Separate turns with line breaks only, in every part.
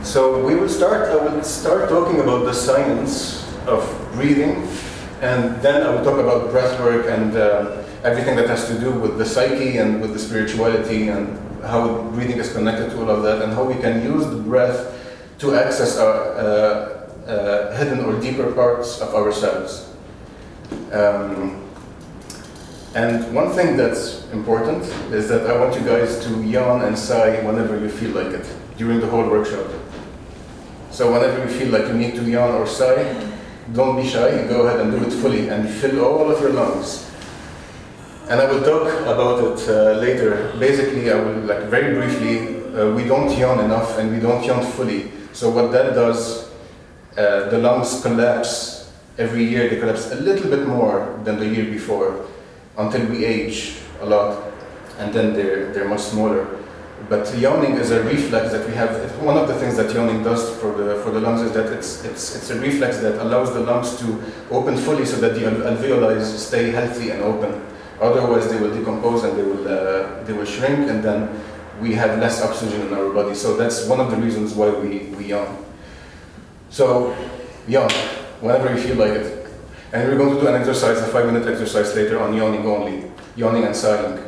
So I will start talking about the science of breathing, and then I will talk about breathwork and everything that has to do with the psyche and with the spirituality and how breathing is connected to all of that, and how we can use the breath to access our hidden or deeper parts of ourselves. And one thing that's important is that I want you guys to yawn and sigh whenever you feel like it during the whole workshop. So whenever you feel like you need to yawn or sigh, don't be shy, you go ahead and do it fully and fill all of your lungs. And I will talk about it later. Basically, I will, very briefly, we don't yawn enough and we don't yawn fully. So what that does, the lungs collapse every year. They collapse a little bit more than the year before until we age a lot, and then they're much smaller. But yawning is a reflex that we have. One of the things that yawning does for the lungs is that it's a reflex that allows the lungs to open fully so that the alveoli stay healthy and open. Otherwise, they will decompose and they will shrink, and then we have less oxygen in our body. So that's one of the reasons why we yawn. So yawn whenever you feel like it. And we're going to do an exercise, a 5-minute exercise later on yawning only, yawning and sighing.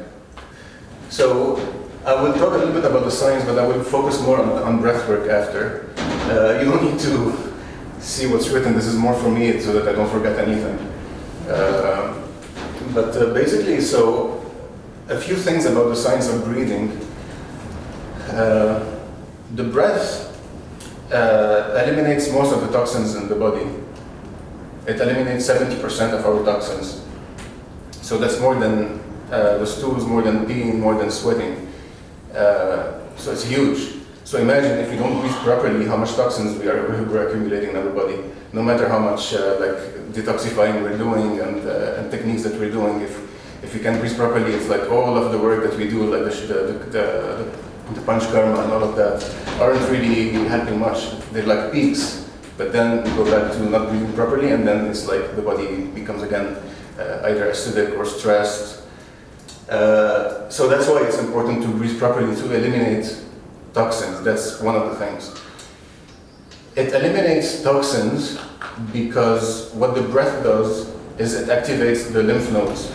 So I will talk a little bit about the science, but I will focus more on breathwork after. You don't need to see what's written. This is more for me so that I don't forget anything. But basically, so a few things about the science of breathing. The breath eliminates most of the toxins in the body. It eliminates 70% of our toxins. So that's more than the stools, more than peeing, more than sweating. So it's huge. So imagine if we don't breathe properly, how much toxins we're accumulating in our body. No matter how much detoxifying we're doing and techniques that we're doing, if we can breathe properly, it's like all of the work that we do, like the punch karma and all of that, aren't really helping much. They're like peaks. But then we go back to not breathing properly, and then it's like the body becomes again either acidic or stressed. So that's why it's important to breathe properly to eliminate toxins. That's one of the things. It eliminates toxins because what the breath does is it activates the lymph nodes.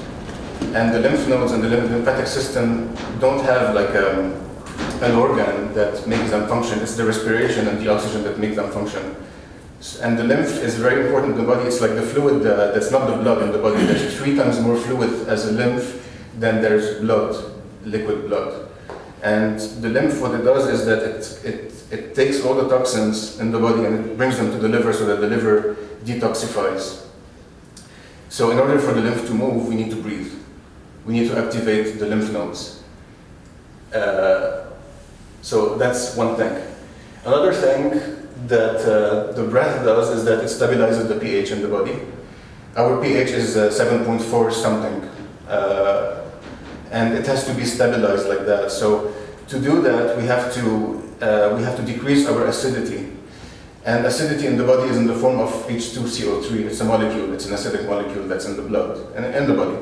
And the lymph nodes and the lymphatic system don't have an organ that makes them function. It's the respiration and the oxygen that makes them function. And the lymph is very important in the body. It's like the fluid that's not the blood in the body. There's 3 times more fluid as a lymph than there's blood, liquid blood. And the lymph, what it does is that it takes all the toxins in the body and it brings them to the liver so that the liver detoxifies. So in order for the lymph to move, we need to breathe. We need to activate the lymph nodes. So that's one thing. Another thing that the breath does is that it stabilizes the pH in the body. Our pH is 7.4 something, and it has to be stabilized like that. So to do that, we have to decrease our acidity. And acidity in the body is in the form of H2CO3. It's a molecule. It's an acidic molecule that's in the blood and in the body.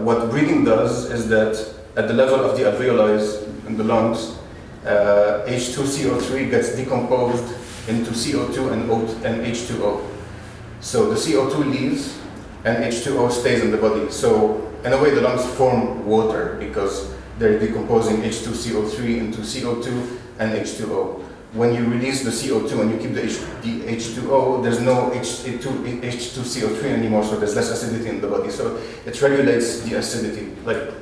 What breathing does is that at the level of the alveoli in the lungs, H2CO3 gets decomposed into CO2 and H2O. So the CO2 leaves and H2O stays in the body. So in a way the lungs form water because they're decomposing H2CO3 into CO2 and H2O. When you release the CO2 and you keep the H2O, there's no H2CO3 anymore, so there's less acidity in the body. So it regulates the acidity like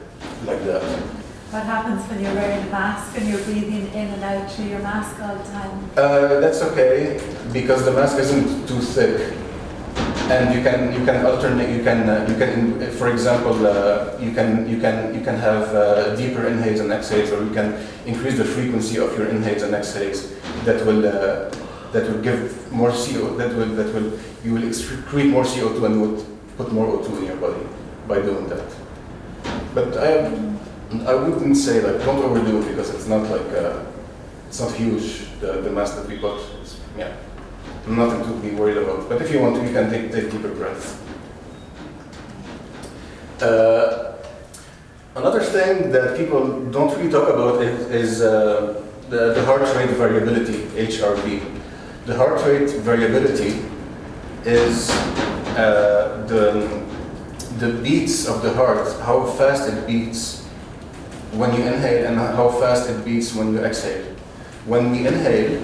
that.
What happens when you're wearing a mask and you're breathing in and out through your mask all the time?
That's okay because the mask isn't too thick, and you can alternate. You can for example, you can have deeper inhales and exhales, or you can increase the frequency of your inhales and exhales. That will give more CO. You will excrete more CO2 and you will put more O2 in your body by doing that. But I wouldn't say don't overdo it because it's not it's not huge, the mask that we put. It's, nothing to be worried about. But if you want to, you can take deeper breaths. Another thing that people don't really talk about is the heart rate variability, HRV. The heart rate variability is the beats of the heart, how fast it beats when you inhale and how fast it beats when you exhale. When we inhale,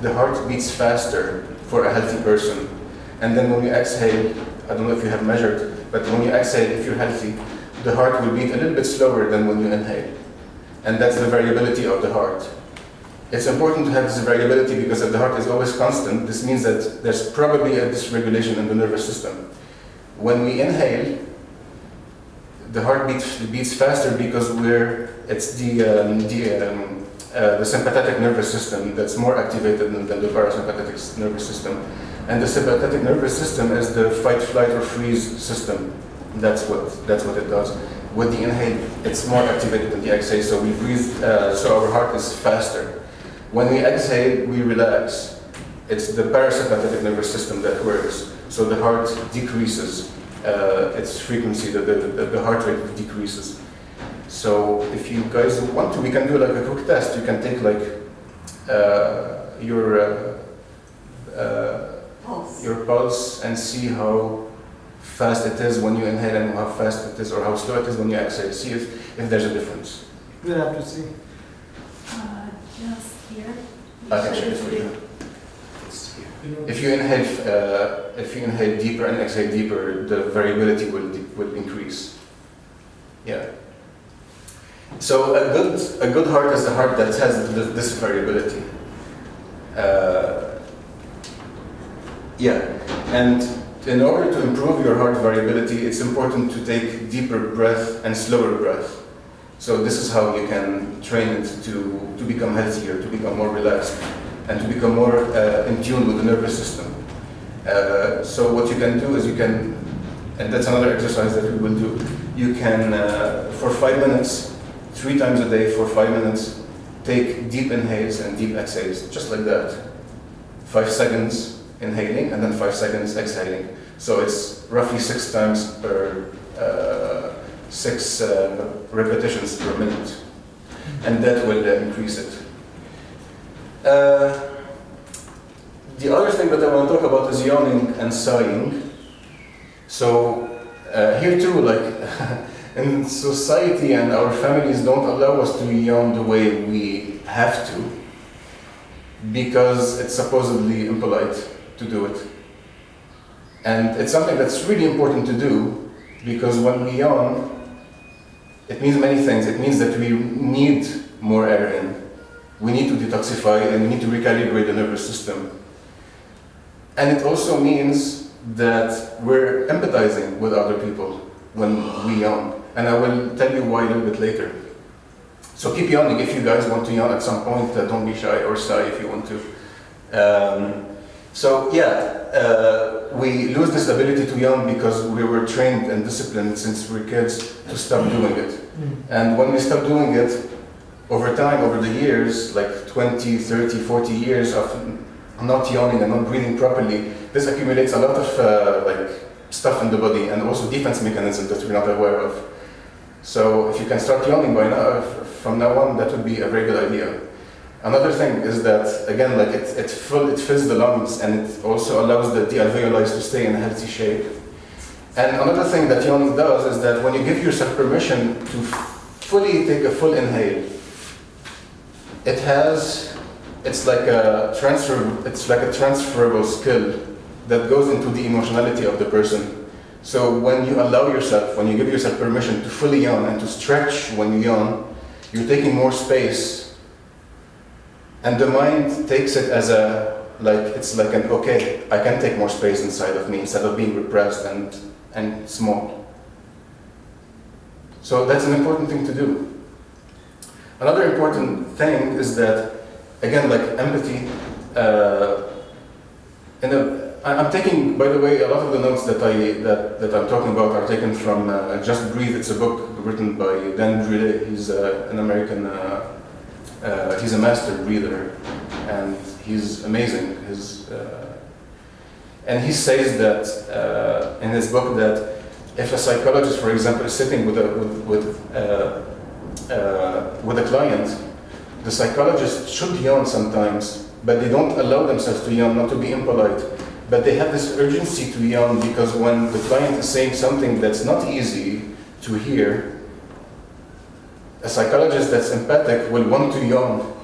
the heart beats faster for a healthy person. And then when you exhale, I don't know if you have measured, but when you exhale, if you're healthy, the heart will beat a little bit slower than when you inhale. And that's the variability of the heart. It's important to have this variability because if the heart is always constant, this means that there's probably a dysregulation in the nervous system. When we inhale, the heart beats faster because it's the sympathetic nervous system that's more activated than the parasympathetic nervous system. And the sympathetic nervous system is the fight, flight, or freeze system. That's what it does. With the inhale, it's more activated than the exhale, so we breathe, so our heart is faster. When we exhale, we relax. It's the parasympathetic nervous system that works, so the heart decreases its frequency, the heart rate decreases. So if you guys want to, we can do like a quick test. You can take like your pulse and see how fast it is when you inhale and how fast it is or how slow it is when you exhale. See if there's a difference.
We'll have to see.
Just here.
I can check it for you. If you inhale deeper and exhale deeper, the variability will increase. Yeah. So a good heart is a heart that has this variability. Yeah, and in order to improve your heart variability, it's important to take deeper breath and slower breath. So this is how you can train it to become healthier, to become more relaxed, and to become more in tune with the nervous system. So what you can do is and that's another exercise that we will do, you can, for 5 minutes, 3 times a day for 5 minutes, take deep inhales and deep exhales, just like that. 5 seconds inhaling and then 5 seconds exhaling. So it's roughly 6 times per 6 repetitions per minute, and that will increase it. The other thing that I want to talk about is yawning and sighing. So here too, like in society and our families don't allow us to yawn the way we have to, because it's supposedly impolite to do it. And it's something that's really important to do, because when we yawn, it means many things. It means that we need more air in. We need to detoxify and we need to recalibrate the nervous system. And it also means that we're empathizing with other people when we yawn. And I will tell you why a little bit later. So keep yawning if you guys want to yawn at some point. Don't be shy, or sigh if you want to. We lose this ability to yawn because we were trained and disciplined since we were kids to stop doing it. And when we stop doing it, over time, over the years, like 20, 30, 40 years of not yawning and not breathing properly, this accumulates a lot of stuff in the body and also defense mechanisms that we're not aware of. So if you can start yawning from now on, that would be a very good idea. Another thing is that, again, like it fills the lungs, and it also allows the alveoli to stay in a healthy shape. And another thing that yawning does is that when you give yourself permission to fully take a full inhale, it's like a transferable skill that goes into the emotionality of the person. So when you give yourself permission to fully yawn and to stretch when you yawn, you're taking more space. And the mind takes it as okay, I can take more space inside of me instead of being repressed and small. So that's an important thing to do. Another important thing is that, again, like empathy, I'm taking, by the way, a lot of the notes that I'm talking about are taken from Just Breathe. It's a book written by Dan Brule. He's an American, he's a master breather, and he's amazing. And he says that in his book that if a psychologist, for example, is sitting with a client, the psychologist should yawn sometimes, but they don't allow themselves to yawn, not to be impolite. But they have this urgency to yawn because when the client is saying something that's not easy to hear, a psychologist that's empathic will want to yawn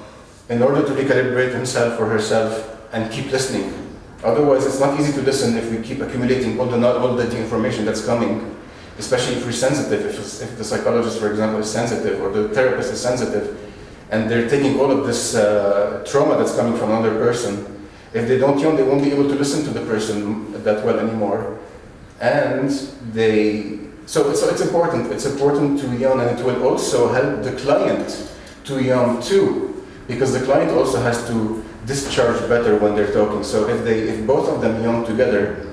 in order to recalibrate himself or herself and keep listening. Otherwise, it's not easy to listen if we keep accumulating all the information that's coming, especially if we're sensitive, if the psychologist, for example, is sensitive or the therapist is sensitive, and they're taking all of this trauma that's coming from another person. If they don't yawn, they won't be able to listen to the person that well anymore. And so it's important. It's important to yawn, and it will also help the client to yawn too, because the client also has to discharge better when they're talking. So if both of them yawn together,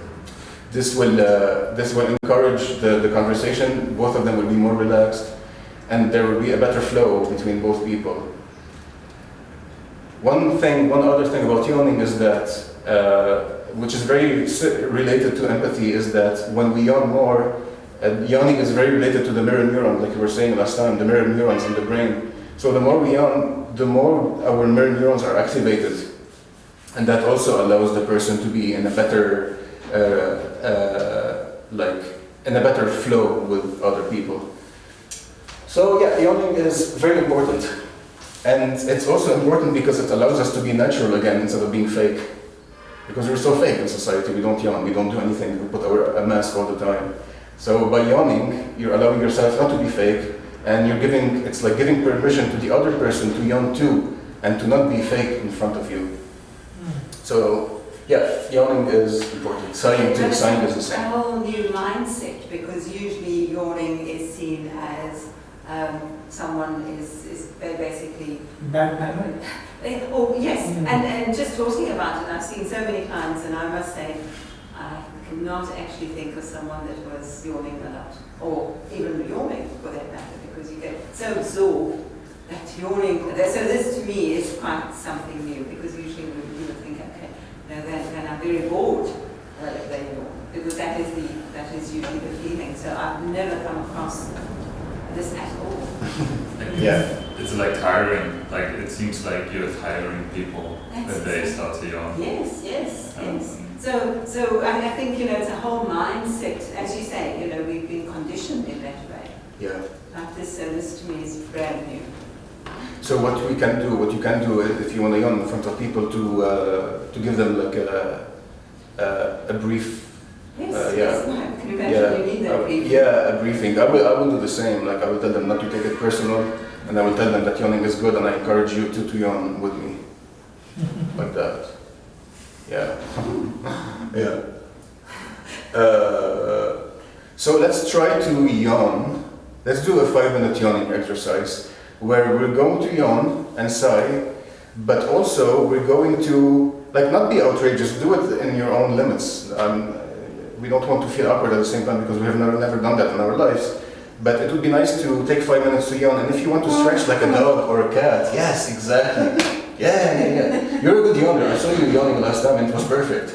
this will encourage the conversation. Both of them will be more relaxed, and there will be a better flow between both people. One other thing about yawning is that, which is very related to empathy, is that when we yawn more, yawning is very related to the mirror neuron, like you were saying last time, the mirror neurons in the brain. So the more we yawn, the more our mirror neurons are activated. And that also allows the person to be in a better, in a better flow with other people. So yeah, yawning is very important. And it's also important because it allows us to be natural again instead of being fake. Because we're so fake in society, we don't yawn, we don't do anything, we put a mask all the time. So by yawning, you're allowing yourself not to be fake, and it's like giving permission to the other person to yawn too, and to not be fake in front of you. So yeah, yawning is important. Sighing too, sighing is the same.
A whole new mindset, because usually yawning is seen as someone is basically
bad manner.
Oh yes, and just talking about it, I've seen so many clients, and I must say, I cannot actually think of someone that was yawning a lot, or even yawning for that matter, because you get so absorbed that yawning. So this to me is quite something new, because usually we would think, okay, then I'm very bored if they yawn, because that is usually the feeling. So I've never come across this at all.
Yeah.
It's like tiring. Like it seems like you're tiring people when they start to yawn.
Yes. So I think it's a whole mindset, as you say. We've been conditioned in that way.
Yeah.
Like this, so this to me is brand new.
So what you can do if you want to yawn in front of people, to give them like a brief.
Yes, I can imagine you need that briefing.
A briefing. I will do the same. Like I will tell them not to take it personal, and I will tell them that yawning is good, and I encourage you to yawn with me, like that. Yeah, yeah. So let's try to yawn. Let's do a 5-minute yawning exercise where we're going to yawn and sigh, but also we're going to not be outrageous. Do it in your own limits. We don't want to feel awkward at the same time because we have never done that in our lives. But it would be nice to take 5 minutes to yawn. And if you want to stretch like a dog or a cat, yes, exactly. Yeah. You're a good yawner. I saw you yawning last time and it was perfect.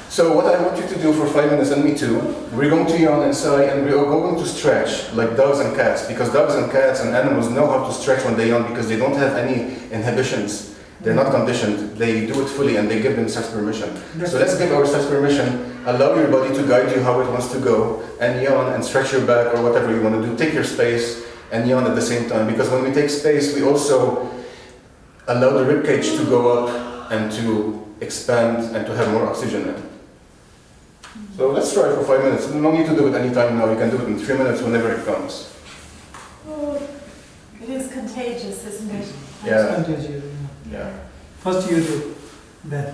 So what I want you to do for 5 minutes, and me too, we're going to yawn and sigh, and we are going to stretch like dogs and cats, because dogs and cats and animals know how to stretch when they yawn because they don't have any inhibitions. They're not conditioned. They do it fully and they give themselves permission. So let's give ourselves permission. Allow your body to guide you how it wants to go, and yawn and stretch your back or whatever you want to do. Take your space and yawn at the same time, because when we take space, we also allow the ribcage to go up and to expand and to have more oxygen in. So let's try for 5 minutes. You don't need to do it anytime now. You can do it in 3 minutes whenever it comes.
It is contagious, isn't it?
Yeah.
It's contagious.
Yeah.
First you do, then.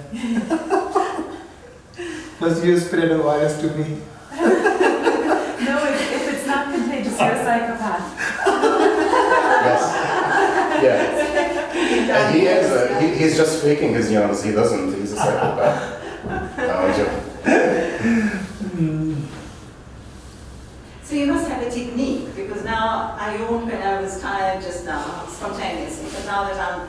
First you spread a virus to me.
No, if it's not contagious, you're a psychopath.
Yes. Yeah. And he's just faking his yawns. He doesn't. He's a psychopath. No, I'm joking.
So you must have a technique, because now I yawned when I was tired just now, spontaneously, but now that I'm...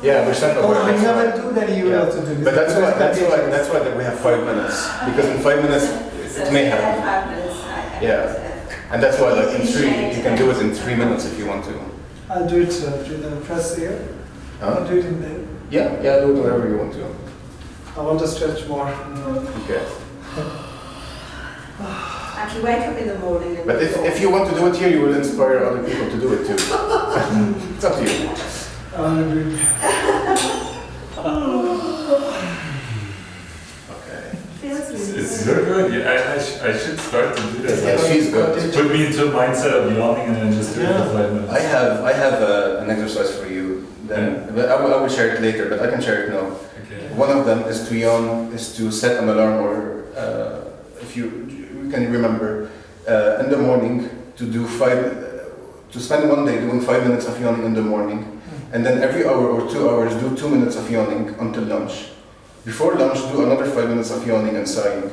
Yeah, we're self-aware.
I never do that, you will also do this.
But that's why that we have 5 minutes, because in 5 minutes it may happen.
5 minutes.
Yeah, and that's why in 3, you can do it in 3 minutes if you want to.
I'll do it through the press here. I'll do it in there.
Yeah, do it wherever you want to.
I want to stretch more.
Okay.
Actually, wake up in the morning and...
But if you want to do it here, you will inspire other people to do it too. It's up to you.
I'll do it.
Okay.
Feels really
It's
good.
so good. Yeah, I should start to do that.
Yeah, she's good.
Put me into a mindset of yawning and then just do it for 5 minutes.
I have an exercise for you. Then, but I will share it later. But I can share it now.
Okay.
One of them is to yawn, is to set an alarm, or if you can remember, in the morning to spend one day doing 5 minutes of yawning in the morning, and then every hour or 2 hours do 2 minutes of yawning until lunch. Before lunch, do another 5 minutes of yawning and sighing,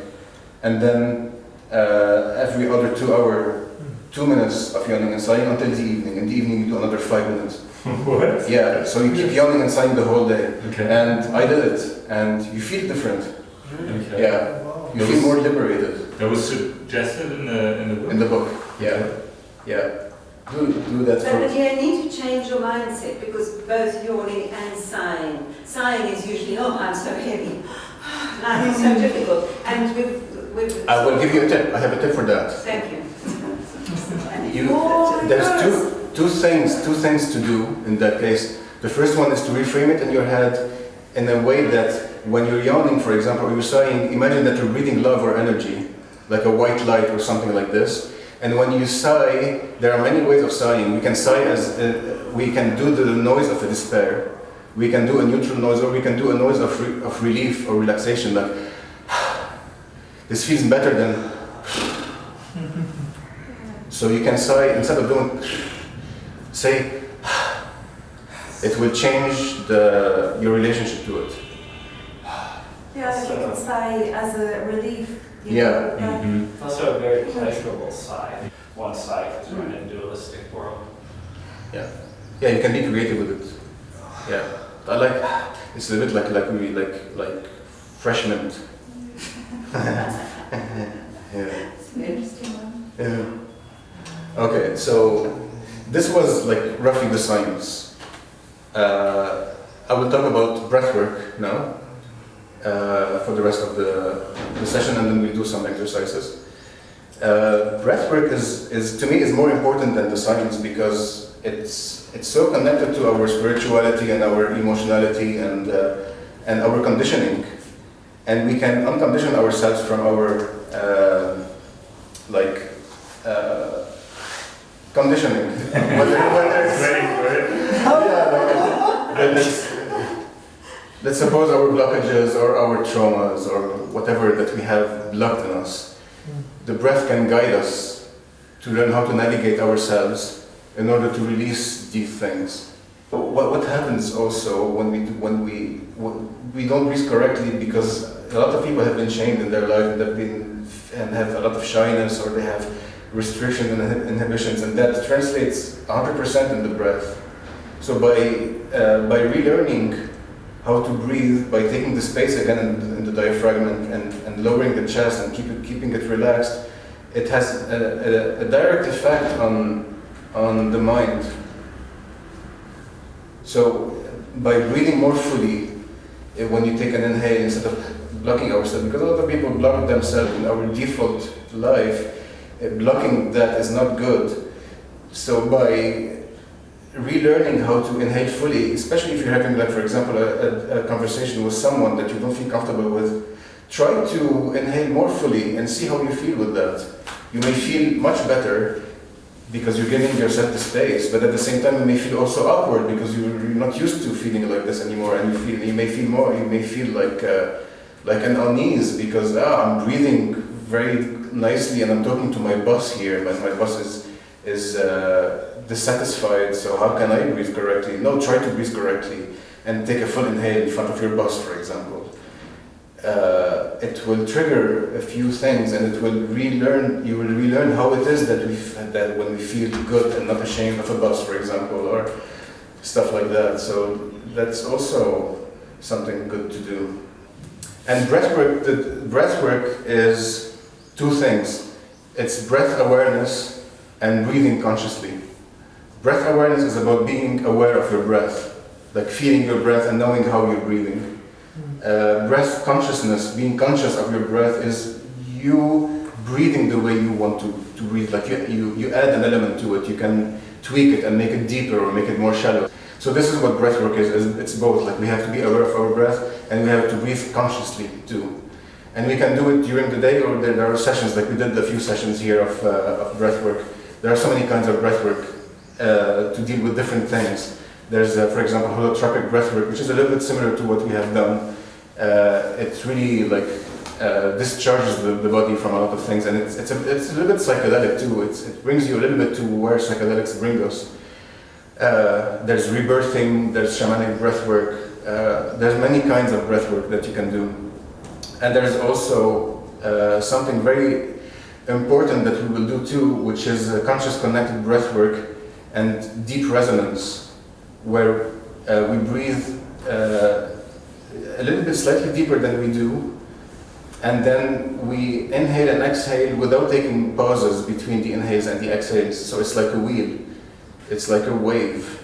and then every other 2 hours, 2 minutes of yawning and sighing until the evening. In the evening, you do another 5 minutes.
What?
Yeah, so you keep yawning and sighing the whole day.
Okay.
And I did it, and you feel different.
Okay.
Yeah,
Wow.
you feel more liberated.
That was suggested in the book?
In the book, yeah. Do that
But
for...
you need to change your mindset because both yawning and sighing is usually, oh, I'm so heavy, life is so difficult. And with
I will give you a tip. I have a tip for that.
Thank you.
There's two things to do in that case. The first one is to reframe it in your head in a way that when you're yawning, for example, or you're sighing, imagine that you're breathing love or energy, like a white light or something like this. And when you sigh, there are many ways of sighing. We can sigh as we can do the noise of a despair. We can do a neutral noise, or we can do a noise of relief or relaxation, like this feels better than. So you can sigh instead of doing. Say. It will change your relationship to it.
Yeah, like you can sigh as a relief.
Yeah.
Mm-hmm.
Also a very pleasurable side. One side because we're in a dualistic world.
Yeah, you can be creative with it. Yeah, I like. It's a bit like fresh mint. Yeah.
It's an interesting one.
Yeah. Okay, so this was like roughly the science. I will talk about breathwork now for the rest of the session, and then we'll do some exercises. Breathwork is to me is more important than the science because it's so connected to our spirituality and our emotionality and our conditioning, and we can uncondition ourselves from our conditioning. Let's suppose our blockages or our traumas or whatever that we have blocked in us. The breath can guide us to learn how to navigate ourselves in order to release these things. What happens also when we don't breathe correctly, because a lot of people have been shamed in their life and have a lot of shyness, or they have restrictions and inhibitions, and that translates 100% in the breath. So by relearning how to breathe, by taking the space again in the diaphragm and lowering the chest and keeping it relaxed, it has a direct effect on the mind. So by breathing more fully, when you take an inhale instead of blocking ourselves, because a lot of people block themselves in our default life, blocking that is not good. So by relearning how to inhale fully, especially if you're having, like, for example, a conversation with someone that you don't feel comfortable with, try to inhale more fully and see how you feel with that. You may feel much better because you're giving yourself the space, but at the same time you may feel also awkward because you're not used to feeling like this anymore, and you may feel like an unease because I'm breathing very nicely and I'm talking to my boss here, but my boss is dissatisfied, so how can I breathe correctly? No, try to breathe correctly and take a full inhale in front of your boss, for example. It will trigger a few things, and you will relearn how it is that when we feel good and not ashamed of a boss, for example, or stuff like that. So that's also something good to do. And breathwork is two things. It's breath awareness and breathing consciously. Breath awareness is about being aware of your breath, like feeling your breath and knowing how you're breathing. Breath consciousness, being conscious of your breath, is you breathing the way you want to breathe. Like you add an element to it. You can tweak it and make it deeper or make it more shallow. So this is what breath work is. It's both. Like we have to be aware of our breath and we have to breathe consciously too. And we can do it during the day, or there are sessions, like we did a few sessions here of breath work. There are so many kinds of breath work to deal with different things. There's, for example, holotropic breath work, which is a little bit similar to what we have done. It really like discharges the body from a lot of things, and it's a little bit psychedelic too. It brings you a little bit to where psychedelics bring us. There's rebirthing, there's shamanic breath work, there's many kinds of breath work that you can do. And there's also something very important that we will do too, which is conscious connected breath work and deep resonance, where we breathe a little bit slightly deeper than we do, and then we inhale and exhale without taking pauses between the inhales and the exhales. So it's like a wheel. It's like a wave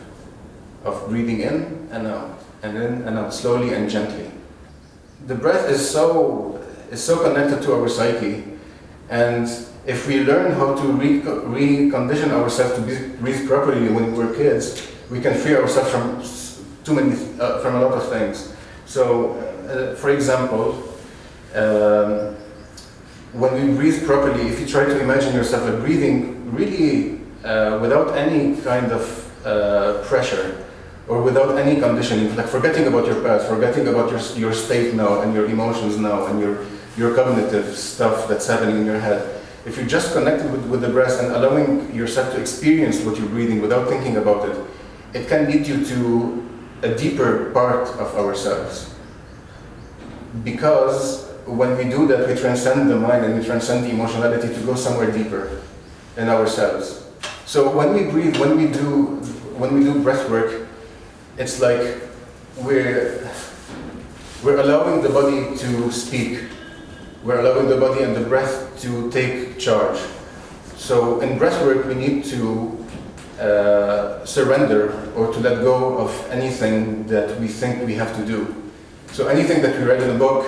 of breathing in and out, and in and out, slowly and gently. The breath is so connected to our psyche, and if we learn how to recondition ourselves to breathe properly when we're kids, we can free ourselves from from a lot of things. So, for example, when we breathe properly, if you try to imagine yourself like breathing really without any kind of pressure or without any conditioning, like forgetting about your past, forgetting about your state now and your emotions now and your cognitive stuff that's happening in your head. If you're just connected with the breath and allowing yourself to experience what you're breathing without thinking about it, it can lead you to a deeper part of ourselves. Because when we do that, we transcend the mind and we transcend the emotionality to go somewhere deeper in ourselves. So when we breathe, when we do breath work, it's like we're allowing the body to speak. We're allowing the body and the breath to take charge. So in breath work, we need to surrender or to let go of anything that we think we have to do. So anything that we read in a book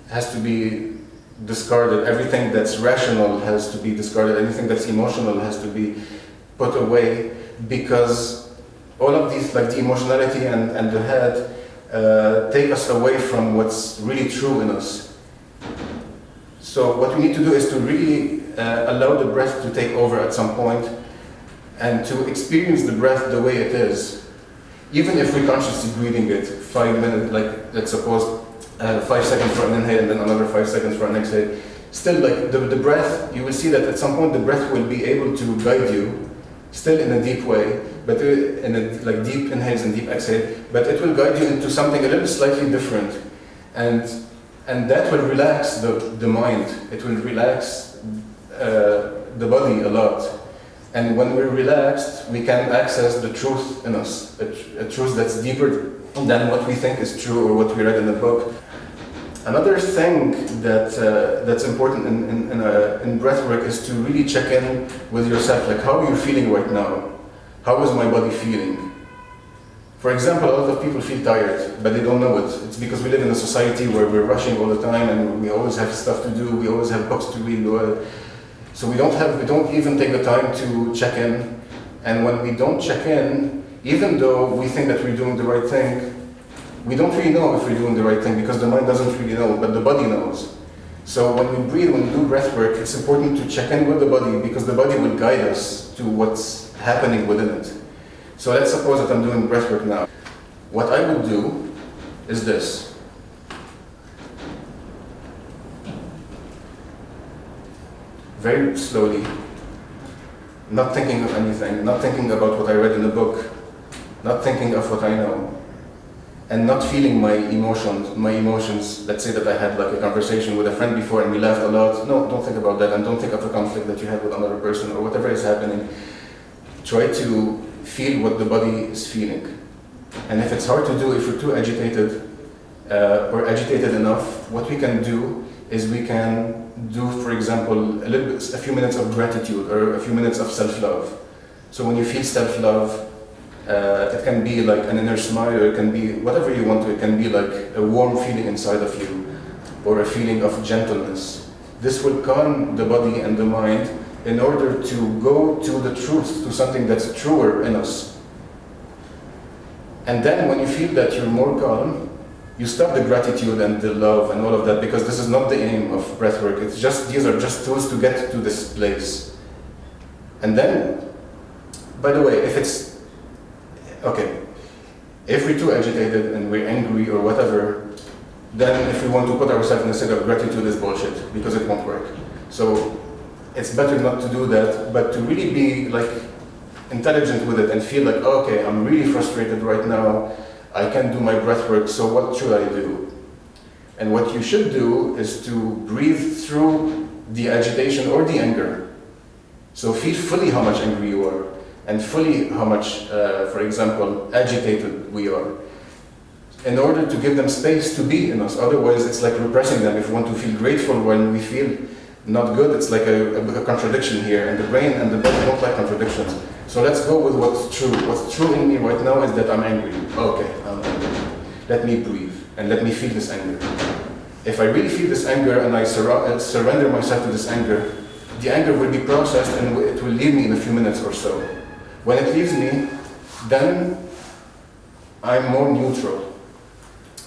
has to be discarded. Everything that's rational has to be discarded. Anything that's emotional has to be put away, because all of these, like the emotionality and the head, take us away from what's really true in us. So what we need to do is to really allow the breath to take over at some point and to experience the breath the way it is. Even if we're consciously breathing it, 5 minutes, like let's suppose 5 seconds for an inhale and then another 5 seconds for an exhale, still like the breath, you will see that at some point the breath will be able to guide you, still in a deep way, but in a, like deep inhales and deep exhale, but it will guide you into something a little slightly different. And that will relax the mind, it will relax the body a lot. And when we're relaxed, we can access the truth in us, a truth that's deeper than what we think is true or what we read in the book. Another thing that's important in breathwork is to really check in with yourself, like how you're feeling right now. How is my body feeling? For example, a lot of people feel tired, but they don't know it. It's because we live in a society where we're rushing all the time and we always have stuff to do, we always have books to read. So we don't even take the time to check in. And when we don't check in, even though we think that we're doing the right thing, we don't really know if we're doing the right thing because the mind doesn't really know, but the body knows. So when we breathe, when we do breath work, it's important to check in with the body because the body will guide us to what's happening within it. So let's suppose that I'm doing breath work now. What I would do is this. Very slowly, not thinking of anything, not thinking about what I read in the book, not thinking of what I know, and not feeling my emotions. Let's say that I had like a conversation with a friend before and we laughed a lot. No, don't think about that, and don't think of the conflict that you had with another person or whatever is happening. Try to feel what the body is feeling. And if it's hard to do, if you're too agitated or agitated enough, what we can do is we can do, for example, a few minutes of gratitude or a few minutes of self-love. So when you feel self-love, it can be like an inner smile, or it can be whatever you want to. It can be like a warm feeling inside of you, or a feeling of gentleness. This will calm the body and the mind in order to go to the truth, to something that's truer in us. And then when you feel that you're more calm, you stop the gratitude and the love and all of that, because this is not the aim of breathwork. It's just, these are just tools to get to this place. And then, by the way, if we're too agitated and we're angry or whatever, then if we want to put ourselves in a state of gratitude, is bullshit, because it won't work. So it's better not to do that, but to really be like intelligent with it and feel like, okay, I'm really frustrated right now, I can't do my breath work, so what should I do? And what you should do is to breathe through the agitation or the anger. So feel fully how much angry you are, and fully how much, for example, agitated we are, in order to give them space to be in us. Otherwise, it's like repressing them. If we want to feel grateful when we feel not good, it's like a contradiction here, and the brain and the body don't like contradictions. So let's go with what's true. What's true in me right now is that I'm angry. Okay, I'm angry. Let me breathe, and let me feel this anger. If I really feel this anger and I surrender myself to this anger, the anger will be processed and it will leave me in a few minutes or so. When it leaves me, then I'm more neutral.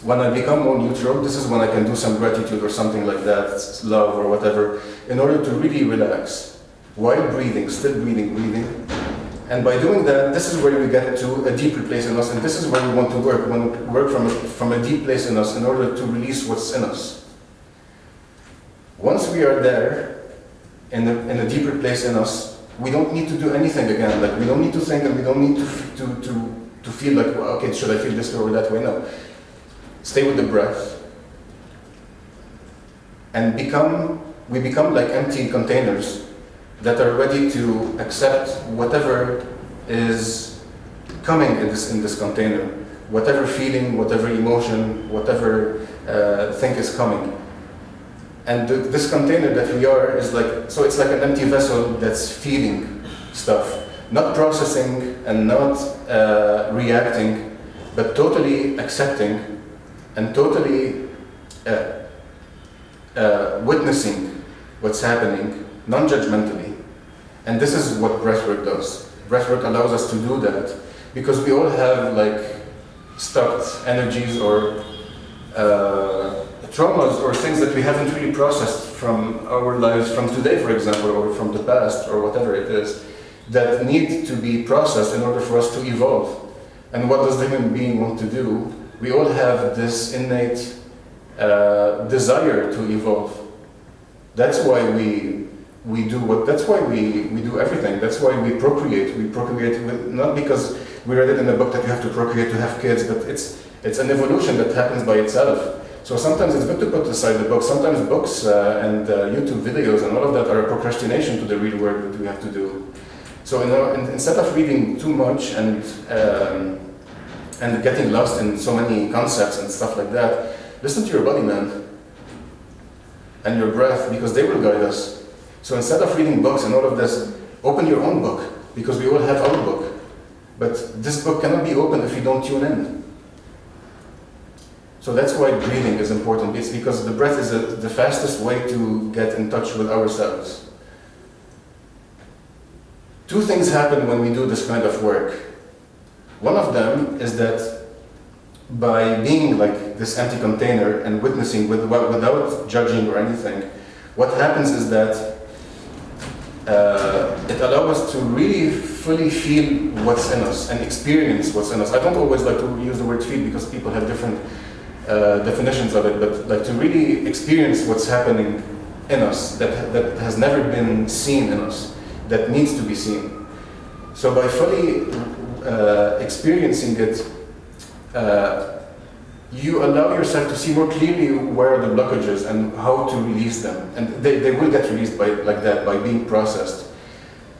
When I become more neutral, this is when I can do some gratitude or something like that, love or whatever, in order to really relax, while breathing, still breathing. And by doing that, this is where we get to a deeper place in us, and this is where we want to work. We want to work from a deep place in us in order to release what's in us. Once we are there, in a deeper place in us, we don't need to do anything again. Like, we don't need to think, and we don't need to feel like, well, okay, should I feel this way or that way? No. Stay with the breath, and we become like empty containers that are ready to accept whatever is coming in this container, whatever feeling, whatever emotion, whatever thing is coming. And this container that we are is like, so it's like an empty vessel that's feeling stuff, not processing and not reacting, but totally accepting and totally witnessing what's happening, non-judgmentally. And this is what breathwork does. Breathwork allows us to do that, because we all have like stuck energies or traumas or things that we haven't really processed from our lives, from today, for example, or from the past, or whatever it is, that need to be processed in order for us to evolve. And what does the human being want to do? We all have this innate desire to evolve. That's why we do that's why we do everything. That's why we procreate. We procreate not because we read it in a book that you have to procreate to have kids, but it's an evolution that happens by itself. So sometimes it's good to put aside the book. Sometimes books and YouTube videos and all of that are a procrastination to the real work that we have to do. So instead of reading too much and getting lost in so many concepts and stuff like that, listen to your body, man, and your breath, because they will guide us. So instead of reading books and all of this, open your own book, because we all have our book. But this book cannot be opened if you don't tune in. So that's why breathing is important. It's because the breath is the fastest way to get in touch with ourselves. Two things happen when we do this kind of work. One of them is that by being like this empty container and witnessing without judging or anything, what happens is that it allows us to really fully feel what's in us and experience what's in us. I don't always like to use the word feel because people have different definitions of it, but like to really experience what's happening in us that has never been seen in us, that needs to be seen. So by fully experiencing it, you allow yourself to see more clearly where are the blockages and how to release them. And they will get released like that, by being processed.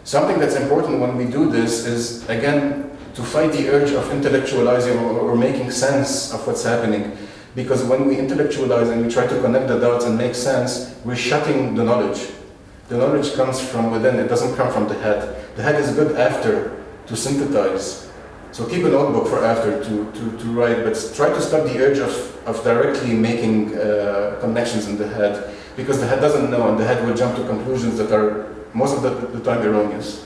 Something that's important when we do this is, again, to fight the urge of intellectualizing or making sense of what's happening. Because when we intellectualize and we try to connect the dots and make sense, we're shutting the knowledge. The knowledge comes from within, it doesn't come from the head. The head is good after to synthesize. So keep a notebook for after to write, but try to stop the urge of directly making connections in the head, because the head doesn't know, and the head will jump to conclusions that are most of the time erroneous.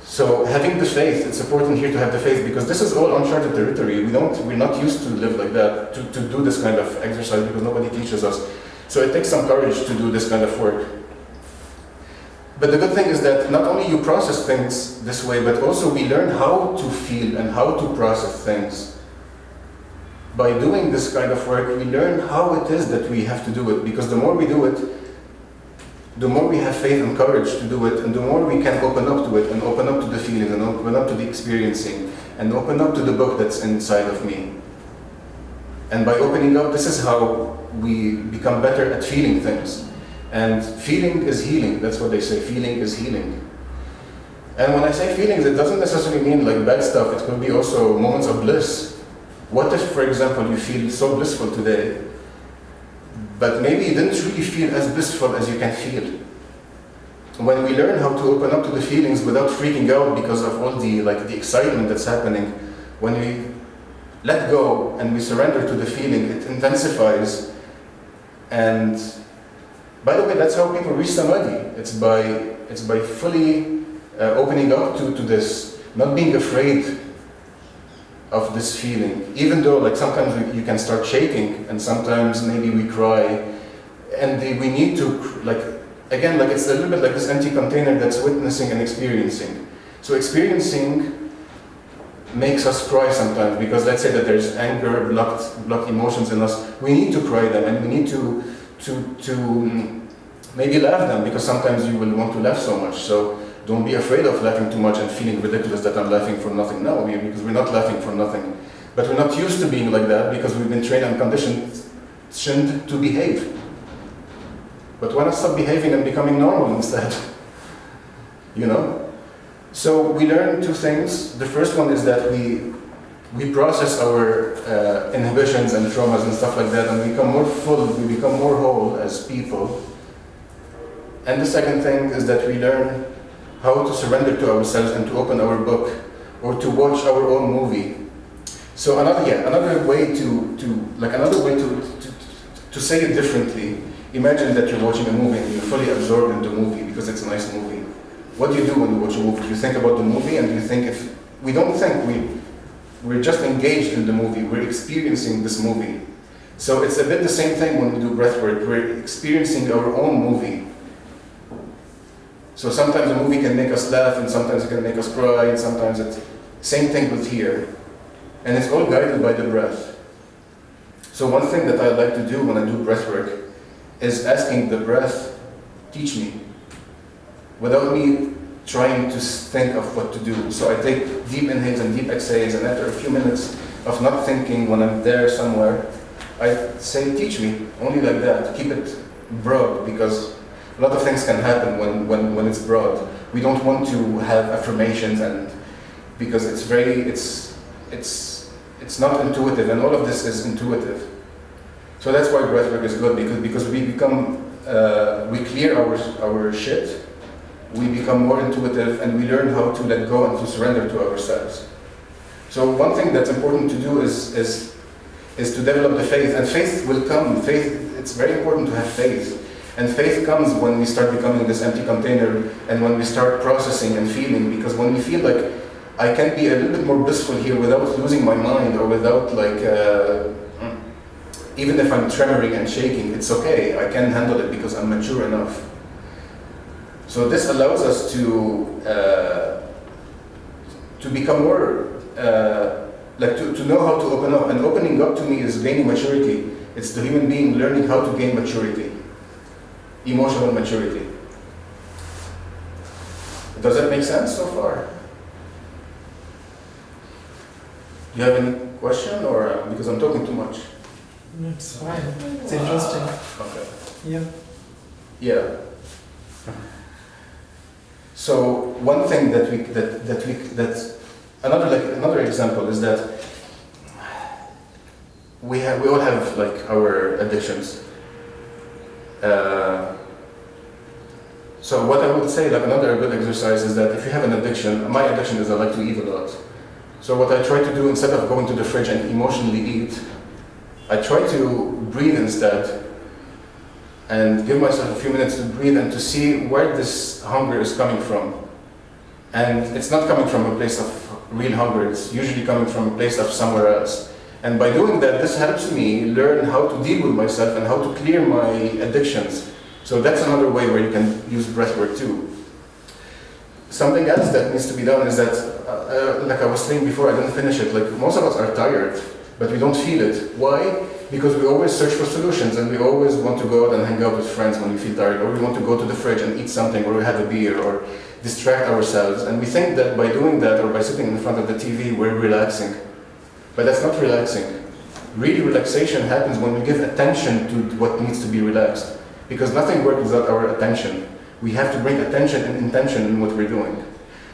So having the faith, it's important here to have the faith, because this is all uncharted territory. We're not used to live like that, to do this kind of exercise, because nobody teaches us. So it takes some courage to do this kind of work. But the good thing is that not only you process things this way, but also we learn how to feel and how to process things. By doing this kind of work, we learn how it is that we have to do it, because the more we do it, the more we have faith and courage to do it, and the more we can open up to it, and open up to the feeling, and open up to the experiencing, and open up to the book that's inside of me. And by opening up, this is how we become better at feeling things. And feeling is healing. That's what they say. Feeling is healing. And when I say feelings, it doesn't necessarily mean like bad stuff. It could be also moments of bliss. What if, for example, you feel so blissful today, but maybe you didn't really feel as blissful as you can feel? When we learn how to open up to the feelings without freaking out because of all the excitement that's happening, when we let go and we surrender to the feeling, it intensifies. And by the way, that's how people reach samadhi. It's by fully opening up to this, not being afraid of this feeling. Even though like sometimes you can start shaking, and sometimes maybe we cry, and we need to again, it's a little bit like this empty container that's witnessing and experiencing. So experiencing makes us cry sometimes, because let's say that there's anger, blocked emotions in us. We need to cry them, and we need to maybe laugh them, because sometimes you will want to laugh so much. So don't be afraid of laughing too much and feeling ridiculous that I'm laughing for nothing. No, because we're not laughing for nothing. But we're not used to being like that, because we've been trained and conditioned to behave. But why not stop behaving and becoming normal instead? You know? So we learn two things. The first one is that we process our inhibitions and traumas and stuff like that, and we become more full, we become more whole as people. And the second thing is that we learn how to surrender to ourselves and to open our book, or to watch our own movie. So another way to say it differently. Imagine that you're watching a movie and you're fully absorbed in the movie because it's a nice movie. What do you do when you watch a movie? You think about the movie, and you think we don't think, we're just engaged in the movie, we're experiencing this movie. So it's a bit the same thing when we do breathwork, we're experiencing our own movie. So sometimes a movie can make us laugh, and sometimes it can make us cry, and sometimes it's same thing with here. And it's all guided by the breath. So one thing that I like to do when I do breathwork is asking the breath, teach me, without me trying to think of what to do. So I take deep inhales and deep exhales, and after a few minutes of not thinking, when I'm there somewhere, I say, teach me, only like that. Keep it broad, because a lot of things can happen when it's broad. We don't want to have affirmations, and because it's not intuitive, and all of this is intuitive. So that's why breathwork is good, because we become, we clear our shit, we become more intuitive, and we learn how to let go and to surrender to ourselves. So one thing that's important to do is to develop the faith, and faith will come. Faith, it's very important to have faith. And faith comes when we start becoming this empty container, and when we start processing and feeling, because when we feel like I can be a little bit more blissful here without losing my mind, or without even if I'm tremoring and shaking, it's okay, I can handle it because I'm mature enough. So this allows us to become more, to know how to open up. And opening up to me is gaining maturity. It's the human being learning how to gain maturity, emotional maturity. Does that make sense so far? Do you have any question, or because I'm talking too much?
It's fine. It's interesting.
Okay.
Yeah.
Yeah. So one thing another example is that we all have So what I would say, like another good exercise is that if you have an addiction, my addiction is I like to eat a lot. So what I try to do, instead of going to the fridge and emotionally eat, I try to breathe instead and give myself a few minutes to breathe and to see where this hunger is coming from. And it's not coming from a place of real hunger, it's usually coming from a place of somewhere else. And by doing that, this helps me learn how to deal with myself and how to clear my addictions. So that's another way where you can use breathwork too. Something else that needs to be done is that, like I was saying before, I didn't finish it, like most of us are tired, but we don't feel it. Why? Because we always search for solutions and we always want to go out and hang out with friends when we feel tired, or we want to go to the fridge and eat something, or we have a beer, or distract ourselves. And we think that by doing that, or by sitting in front of the TV, we're relaxing. But that's not relaxing. Real relaxation happens when we give attention to what needs to be relaxed. Because nothing works without our attention. We have to bring attention and intention in what we're doing.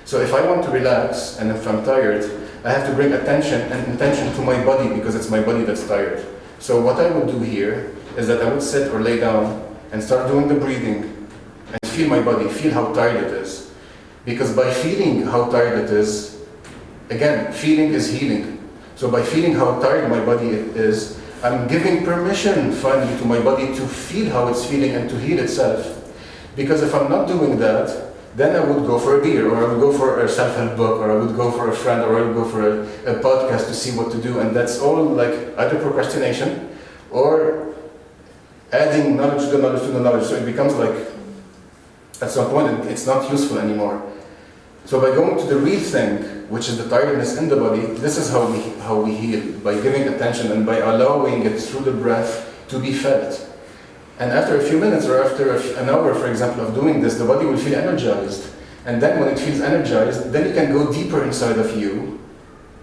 So if I want to relax, and if I'm tired, I have to bring attention and intention to my body, because it's my body that's tired. So what I would do here is that I would sit or lay down and start doing the breathing and feel my body, feel how tired it is. Because by feeling how tired it is, again, feeling is healing. So by feeling how tired my body is, I'm giving permission finally to my body to feel how it's feeling and to heal itself. Because if I'm not doing that, then I would go for a beer, or I would go for a self-help book, or I would go for a friend, or I would go for a podcast to see what to do. And that's all like either procrastination or adding knowledge to the knowledge to the knowledge. So it becomes like, at some point, it's not useful anymore. So by going to the real thing, which is the tiredness in the body, this is how we heal, by giving attention and by allowing it through the breath to be felt. And after a few minutes or after an hour, for example, of doing this, the body will feel energized. And then when it feels energized, then you can go deeper inside of you,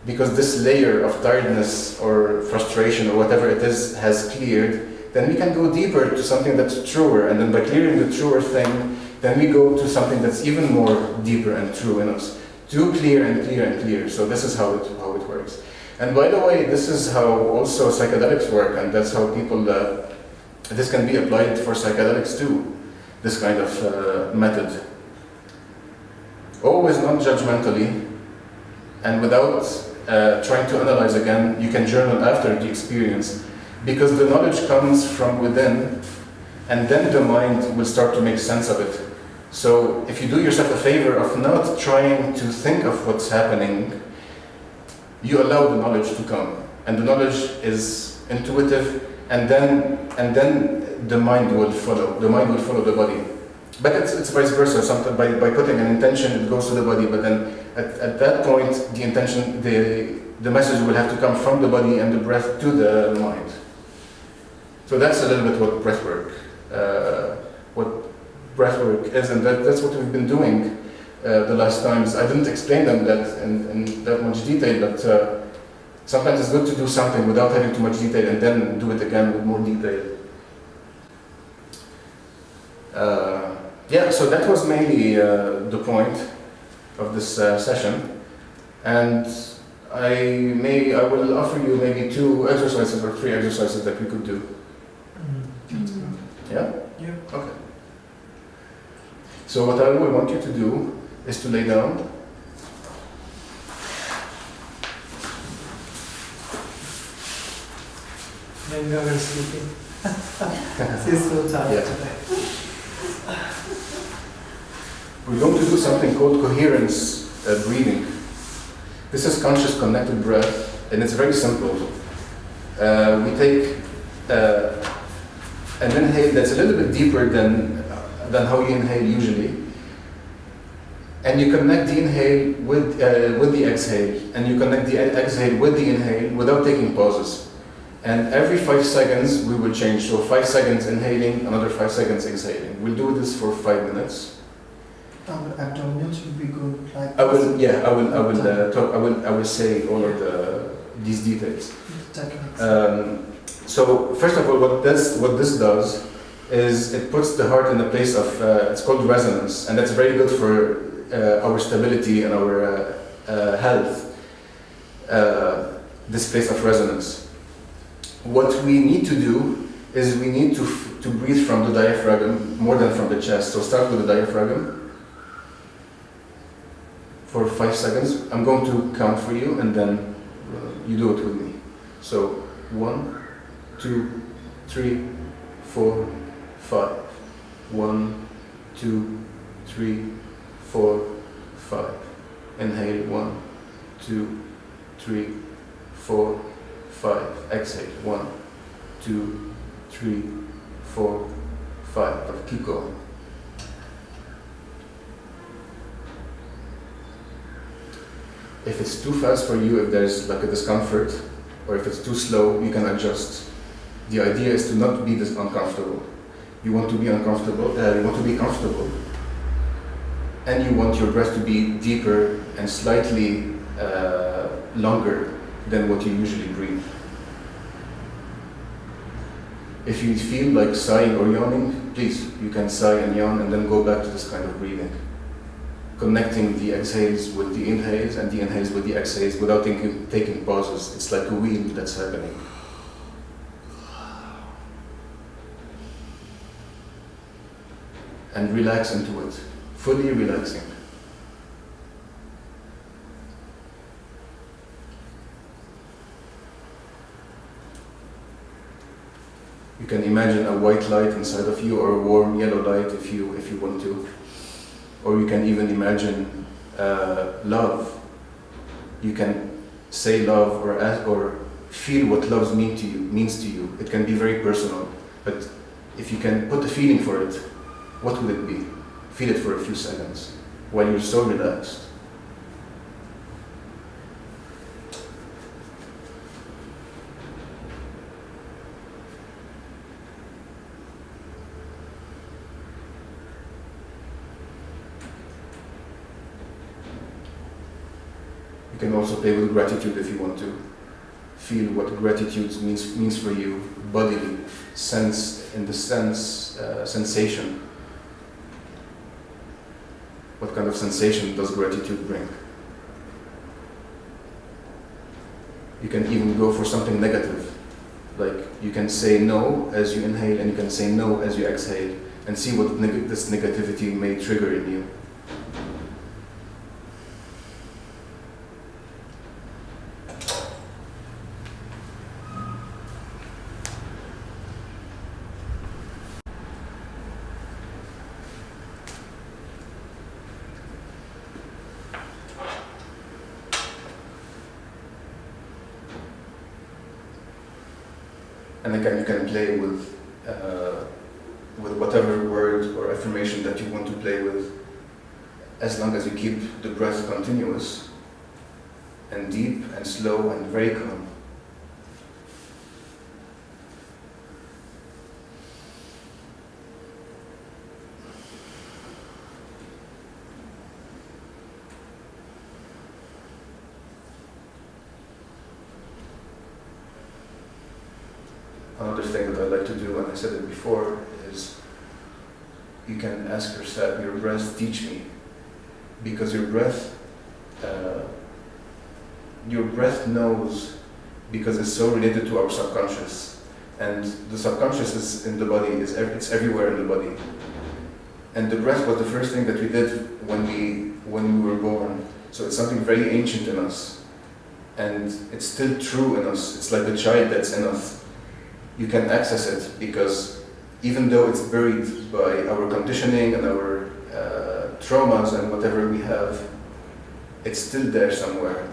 because this layer of tiredness or frustration or whatever it is has cleared. Then we can go deeper to something that's truer. And then by clearing the truer thing, then we go to something that's even more deeper and true in us. To clear and clear and clear. So this is how it works. And by the way, this is how also psychedelics work, and that's how people, this can be applied for psychedelics too, this kind of method. Always non-judgmentally, and without trying to analyze again. You can journal after the experience, because the knowledge comes from within, and then the mind will start to make sense of it. So if you do yourself a favor of not trying to think of what's happening, you allow the knowledge to come, and the knowledge is intuitive, and then the mind will follow. The mind will follow the body. But it's vice versa. Sometimes by putting an intention, it goes to the body. But then at that point, the intention, the message will have to come from the body and the breath to the mind. So that's a little bit what breathwork is, and that's what we've been doing the last times. I didn't explain them that in that much detail, but sometimes it's good to do something without having too much detail and then do it again with more detail. So that was mainly the point of this session, and I will offer you maybe 2 exercises or 3 exercises that we could do.
That's good.
Yeah?
Yeah.
Okay. So what I will want you to do is to lay down.
Maybe we're sleeping. She's so tired
Yeah.
today.
We're going to do something called coherence breathing. This is conscious connected breath, and it's very simple. We take an inhale that's a little bit deeper than how you inhale usually, and you connect the inhale with the exhale, and you connect the exhale with the inhale without taking pauses. And every 5 seconds we will change. So 5 seconds inhaling, another 5 seconds exhaling. We'll do this for 5 minutes.
Abdominal should be good. Like
I will say all of these details.
techniques.
So first of all, what this does is it puts the heart in a place of it's called resonance, and that's very good for our stability and our health. This place of resonance. What we need to do is we need to breathe from the diaphragm more than from the chest. So start with the diaphragm for 5 seconds. I'm going to count for you and then you do it with me. So 1, 2, 3, 4, 5. 1, 2, 3, 4, 5. Inhale 1, 2, 3, 4, 5. Exhale 1, 2, 3, 4, 5. But keep going. If it's too fast for you, if there's like a discomfort, or if it's too slow, you can adjust. The idea is to not be this uncomfortable. You want to be uncomfortable, you want to be comfortable, and you want your breath to be deeper and slightly longer than what you usually breathe. If you feel like sighing or yawning, please, you can sigh and yawn and then go back to this kind of breathing. Connecting the exhales with the inhales and the inhales with the exhales without taking pauses. It's like a wheel that's happening. And relax into it, fully relaxing. You can imagine a white light inside of you or a warm yellow light if you want to. Or you can even imagine love. You can say love or ask or feel what love means to you. It can be very personal, but if you can put a feeling for it, what would it be? Feel it for a few seconds while you're so relaxed. You can also play with gratitude if you want to. Feel what gratitude means for you, bodily, sensation. What kind of sensation does gratitude bring? You can even go for something negative. Like you can say no as you inhale and you can say no as you exhale and see what this negativity may trigger in you. And again, you can play with whatever word or affirmation that you want to play with, as long as you keep the breath continuous and deep and slow and very calm. Another thing that I like to do, and I said it before, is you can ask yourself, your breath, teach me. Because your breath knows, because it's so related to our subconscious. And the subconscious is in the body, it's everywhere in the body. And the breath was the first thing that we did when we were born. So it's something very ancient in us. And it's still true in us. It's like the child that's in us. You can access it because even though it's buried by our conditioning and our traumas and whatever we have, it's still there somewhere.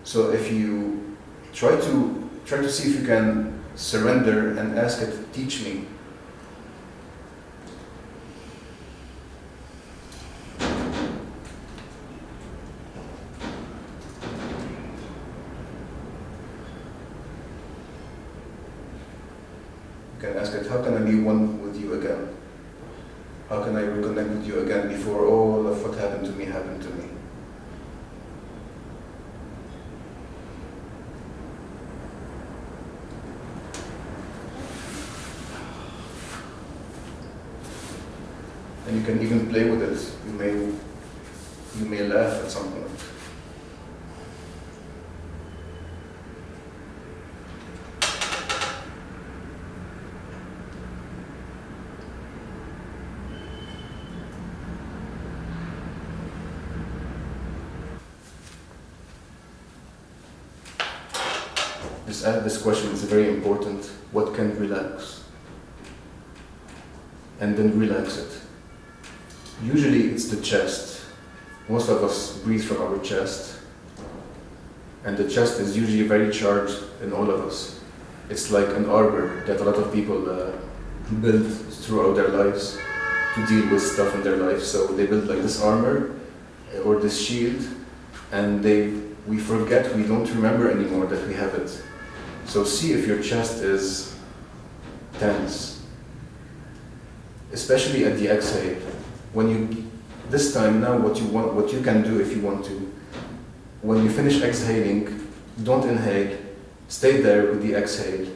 So if you try to see if you can surrender and ask it, teach me. You can ask it, how can I be one with you again? How can I reconnect with you again before all of what happened to me happened to me? And you can even play with it. You may laugh at some point. this question is very important. What can relax? And then relax it. Usually it's the chest. Most of us breathe from our chest. And the chest is usually very charged in all of us. It's like an armor that a lot of people build throughout their lives to deal with stuff in their life. So they build like this armor or this shield, and we forget, we don't remember anymore that we have it. So see if your chest is tense, especially at the exhale. This time now, what you can do if you want to, when you finish exhaling, don't inhale, stay there with the exhale,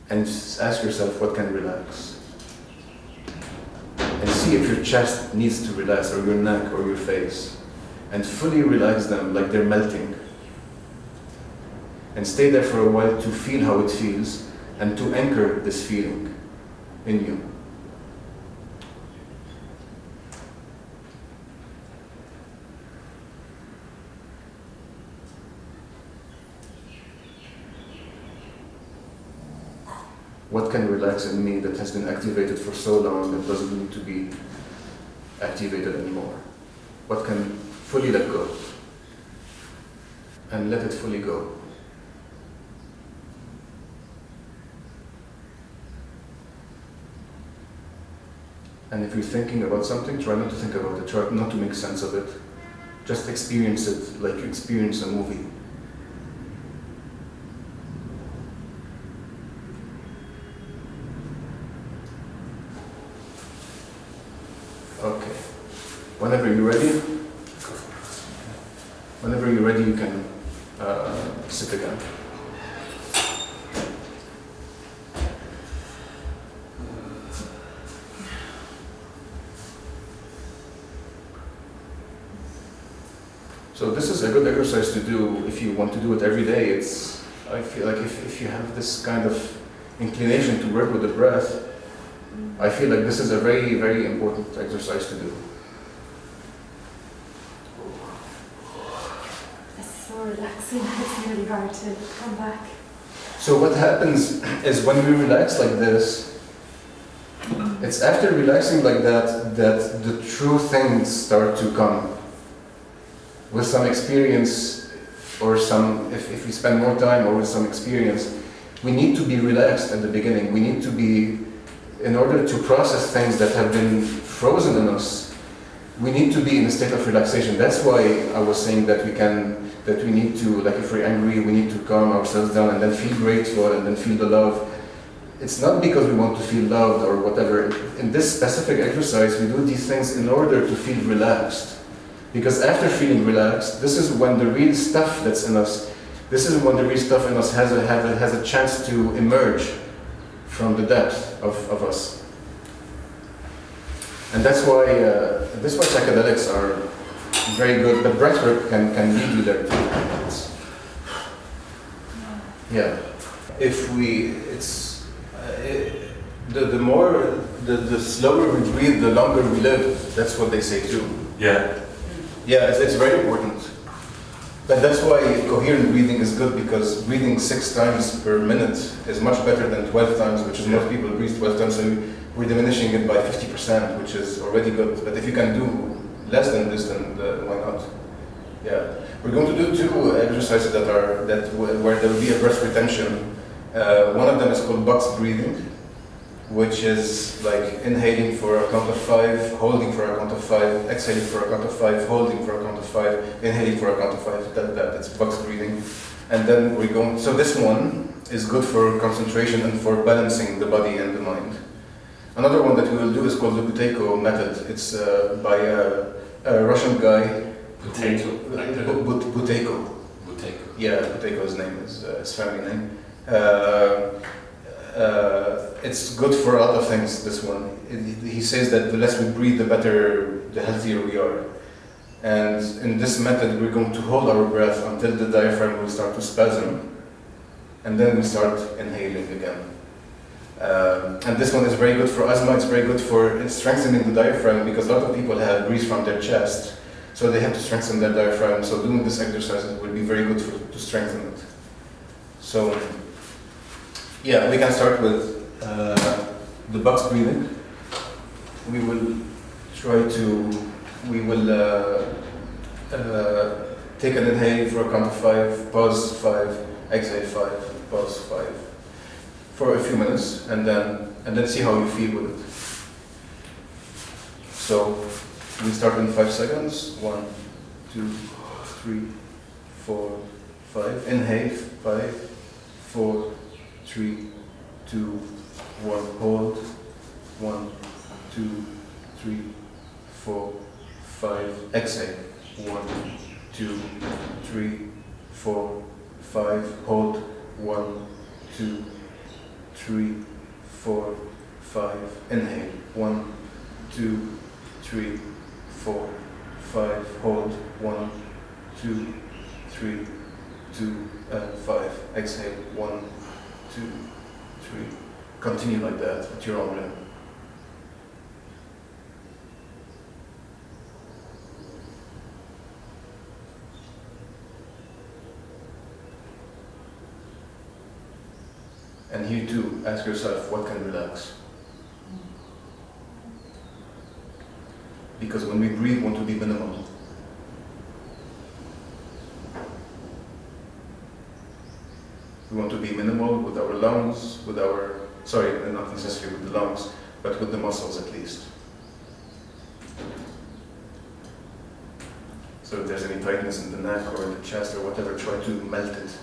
and just ask yourself what can relax. And see if your chest needs to relax, or your neck, or your face, and fully relax them like they're melting. And stay there for a while to feel how it feels, and to anchor this feeling in you. What can relax in me that has been activated for so long that doesn't need to be activated anymore? What can fully let go? And let it fully go. And if you're thinking about something, try not to think about it, try not to make sense of it. Just experience it like you experience a movie. Okay. Whenever you're ready, you can sit again. So this is a good exercise to do if you want to do it every day. I feel like if you have this kind of inclination to work with the breath, I feel like this is a very, very important exercise to do.
It's so relaxing, it's really hard to come back.
So what happens is when we relax like this, it's after relaxing like that the true things start to come. With some experience, or if we spend more time or with some experience, we need to be relaxed at the beginning. We need to be, in order to process things that have been frozen in us, we need to be in a state of relaxation. That's why I was saying that we need to, like if we're angry, we need to calm ourselves down and then feel grateful and then feel the love. It's not because we want to feel loved or whatever. In this specific exercise, we do these things in order to feel relaxed. Because after feeling relaxed, this is when the real stuff that's in us, has a chance to emerge from the depth of us. And that's why psychedelics are very good, but breathwork can lead you there too. Yeah. The slower we breathe, the longer we live. That's what they say too.
Yeah.
Yeah, it's very important. But that's why coherent breathing is good, because breathing 6 times per minute is much better than 12 times, which is most people breathe 12 times, so we're diminishing it by 50%, which is already good. But if you can do less than this, then why not? Yeah. We're going to do 2 exercises where there will be a breath retention. One of them is called box breathing, which is like inhaling for a count of 5, holding for a count of 5, exhaling for a count of 5, holding for a count of 5, inhaling for a count of 5. That's box breathing. And then so this one is good for concentration and for balancing the body and the mind. Another one that we will do is called the Buteyko method. It's by a Russian guy. Buteyko.
Buteyko.
Yeah, Buteyko's name is his family name. It's good for a lot of things, this one. He says that the less we breathe, the healthier we are. And in this method, we're going to hold our breath until the diaphragm will start to spasm. And then we start inhaling again. And this one is very good for asthma. It's very good for strengthening the diaphragm, because a lot of people breathe from their chest. So they have to strengthen their diaphragm. So doing this exercise will be very good to strengthen it. So Yeah, we can start with the box breathing. We will try to, we will take an inhale for a count of 5, pause 5, exhale 5, pause 5, for a few minutes, and then see how you feel with it. So we start in 5 seconds. 1, 2, 3, 4, 5. Inhale 5, 4, 3, 2, 1. Hold 1, 2, 3, 4, 5. Exhale 1, 2, 3, 4, 5. Hold 1, 2, 3, 4, 5. Inhale 1, 2, 3, 4, 5. Hold 1, 2, 3, 2, and 5. Exhale 1, 2, 3. Continue like that at your own rhythm. And here too, ask yourself, what can relax? Because when we breathe, we want to be minimal. We want to be minimal with our lungs, with our, sorry, not necessarily with the lungs, but with the muscles at least. So if there's any tightness in the neck or in the chest or whatever, try to melt it.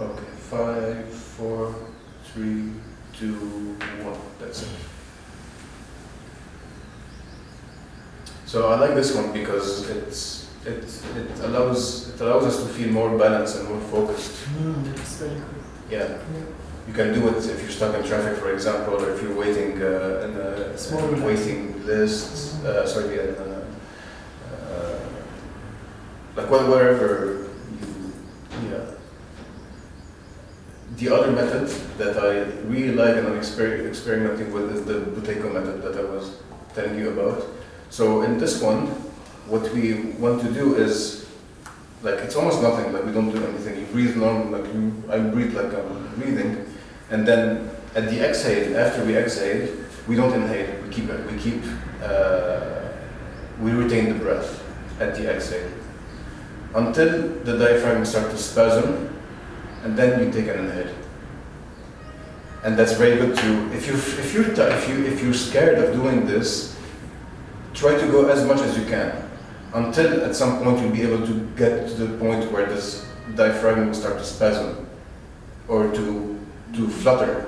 Okay, 5, 4, 3, 2, 1. That's it. So I like this one because it allows us to feel more balanced and more focused.
That's very good.
Yeah. You can do it if you're stuck in traffic, for example, or if you're waiting in a waiting list. Like wherever you. Yeah. The other method that I really like and I'm experimenting with is the Buteco method that I was telling you about. So in this one, what we want to do is, like, it's almost nothing, like we don't do anything. You breathe normal, like I breathe like I'm breathing, and then at the exhale, after we exhale, we don't inhale, we keep it, we retain the breath at the exhale until the diaphragm starts to spasm, and then you take an inhale. And that's very good to, if you're scared of doing this, try to go as much as you can, until at some point you'll be able to get to the point where this diaphragm will start to spasm, or to flutter.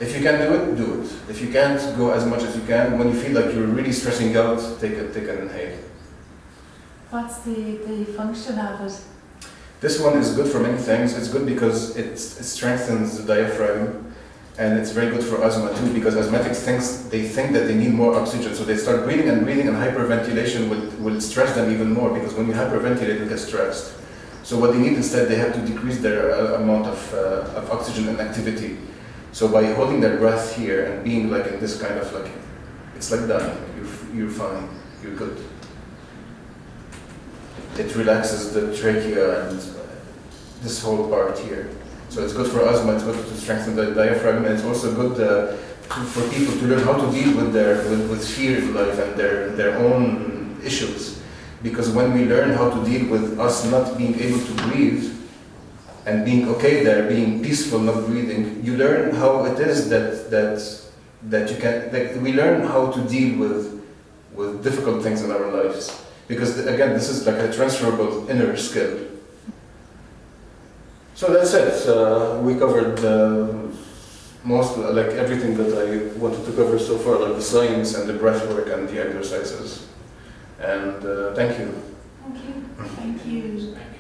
If you can do it, do it. If you can't, go as much as you can. When you feel like you're really stressing out, take an inhale.
What's the function of it?
This one is good for many things. It's good because it strengthens the diaphragm, and it's very good for asthma too, because asthmatics think that they need more oxygen, so they start breathing, and hyperventilation will stress them even more, because when you hyperventilate, you get stressed. So what they need instead, they have to decrease their amount of oxygen and activity. So by holding their breath here and being like in this kind of like, it's like dying, you're fine, you're good. It relaxes the trachea and this whole part here. So it's good for asthma, it's good to strengthen the diaphragm, and it's also good for people to learn how to deal with fear in life and their own issues. Because when we learn how to deal with us not being able to breathe, and being okay there, being peaceful, not breathing, you learn how it is that you can, like, we learn how to deal with difficult things in our lives. Because again, this is like a transferable inner skill. So that's it. We covered most, like everything that I wanted to cover so far, like the science and the breathwork and the exercises. And thank you.
Thank you. Thank you.
Thank you.